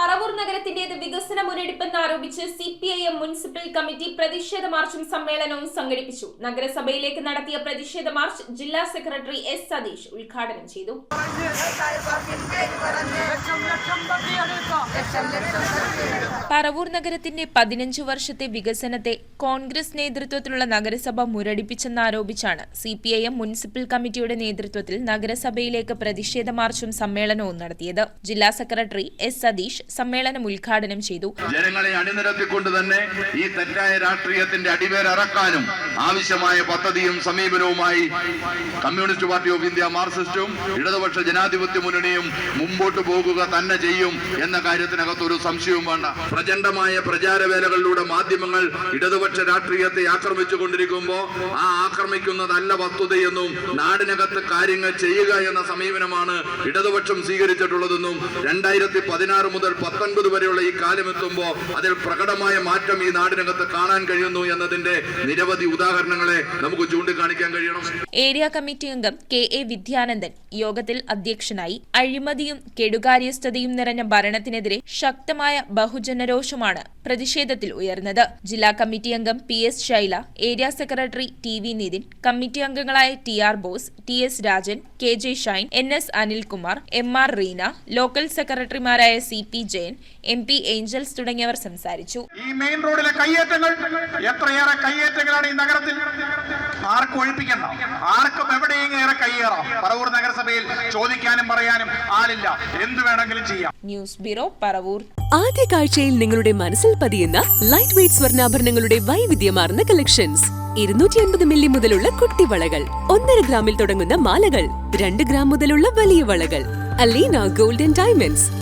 പറവൂർ നഗരത്തിന്റേത് വികസന മുരടിപ്പെന്ന് ആരോപിച്ച് CPIM municipal committee പ്രതിഷേധ മാർച്ചും സമ്മേളനവും സംഘടിപ്പിച്ചു. നഗരസഭയിലേക്ക് നടത്തിയ പ്രതിഷേധ മാർച്ച് ജില്ലാ സെക്രട്ടറി എസ് സതീഷ് ഉദ്ഘാടനം ചെയ്തു. പറവൂർ നഗരത്തിന്റെ 15 വർഷത്തെ വികസനത്തെ കോൺഗ്രസ് നേതൃത്വത്തിലുള്ള നഗരസഭ മുരടിപ്പിച്ചെന്നാരോപിച്ചാണ് സിപിഐഎം മുനിസിപ്പൽ കമ്മിറ്റിയുടെ നേതൃത്വത്തിൽ നഗരസഭയിലേക്ക് പ്രതിഷേധ മാർച്ചും സമ്മേളനവും നടത്തിയത്. ജില്ലാ സെക്രട്ടറി എസ് സതീഷ് സമ്മേളനം ഉദ്ഘാടനം ചെയ്തു. ജനങ്ങളെ അണിനിരത്തിക്കൊണ്ട് തന്നെ ഈ തെറ്റായ രാഷ്ട്രീയത്തിന്റെ അടിവേരറക്കാനും ആവശ്യമായ പദ്ധതിയും സമീപനവുമായി കമ്മ്യൂണിസ്റ്റ് പാർട്ടി ഓഫ് ഇന്ത്യ, മാർക്സിസ്റ്റും ഇടതുപക്ഷ ജനാധിപത്യ മുന്നണിയും മുമ്പോട്ട് പോകുക തന്നെ ചെയ്യും എന്ന കാര്യത്തിനകത്ത് ഒരു സംശയവും വേണ്ട. പ്രചണ്ഡമായ പ്രചാരവേലകളിലൂടെ മാധ്യമങ്ങൾ ഇടതുപക്ഷ രാഷ്ട്രീയത്തെ ആക്രമിച്ചുകൊണ്ടിരിക്കുമ്പോൾ ആ ആക്രമിക്കുന്നതല്ല വസ്തുതയെന്നും നാടിനകത്ത് കാര്യങ്ങൾ ചെയ്യുക എന്ന സമീപനമാണ് ഇടതുപക്ഷം സ്വീകരിച്ചിട്ടുള്ളതെന്നും 2016 മുതൽ 19 വരെയുള്ള ഈ കാലമെത്തുമ്പോൾ അതിൽ പ്രകടമായ മാറ്റം ഈ നാടിനകത്ത് കാണാൻ കഴിയുന്നു എന്നതിന്റെ നിരവധി ഉദാഹരണങ്ങളെ നമുക്ക് ചൂണ്ടിക്കാണിക്കാൻ കഴിയണം. ഏരിയ കമ്മിറ്റി അംഗം കെ.എ. വിദ്യാനന്ദൻ യോഗത്തിൽ അധ്യക്ഷനായി. അഴിമതിയും കെടുകാര്യസ്ഥതയും നിറഞ്ഞ ഭരണത്തിനെതിരെ ശക്തമായ ബഹുജനരോഷമാണ് പ്രതിഷേധത്തിൽ ഉയർന്നത്. ജില്ലാ കമ്മിറ്റി അംഗം PS. Shaila, area secretary TV. Nithin, committee അംഗങ്ങളായ TR. Bose, TS. Rajan, KJ. Shine, NS. Anilkumar, MR. Reena, local സെക്രട്ടറിമാരായ സി.പി. ജയൻ, എം.പി. ഏഞ്ചൽസ് തുടങ്ങിയവർ സംസാരിച്ചു. ഈ മെയിൻ റോഡിലെ കയ്യേറ്റങ്ങൾ, എത്രയേറെ കയ്യേറ്റങ്ങളാണ് ഈ നഗരത്തിൽ. ആർക്കും ഒഴിപ്പിക്കണ്ട, ആർക്കും എവിടെയെങ്കിലും ഏറെ കയ്യേറാം. പറവൂർ നഗരസഭയിൽ ചോദിക്കാനും പറയാനും ആളില്ല, എന്ത് വേണമെങ്കിലും ചെയ്യാം. News bureau, Paravur. ആദ്യ കാഴ്ചയിൽ നിങ്ങളുടെ മനസ്സിൽ പതിയുന്ന ലൈറ്റ് വെയ്റ്റ് സ്വർണ്ണാഭരണങ്ങളുടെ വൈവിധ്യമാർന്ന കളക്ഷൻസ്. 250 മില്ലി മുതലുള്ള കുട്ടിവളകൾ, 1.5 ഗ്രാമിൽ തുടങ്ങുന്ന മാലകൾ, 2 ഗ്രാം മുതലുള്ള വലിയ വളകൾ. Aleena golden diamonds,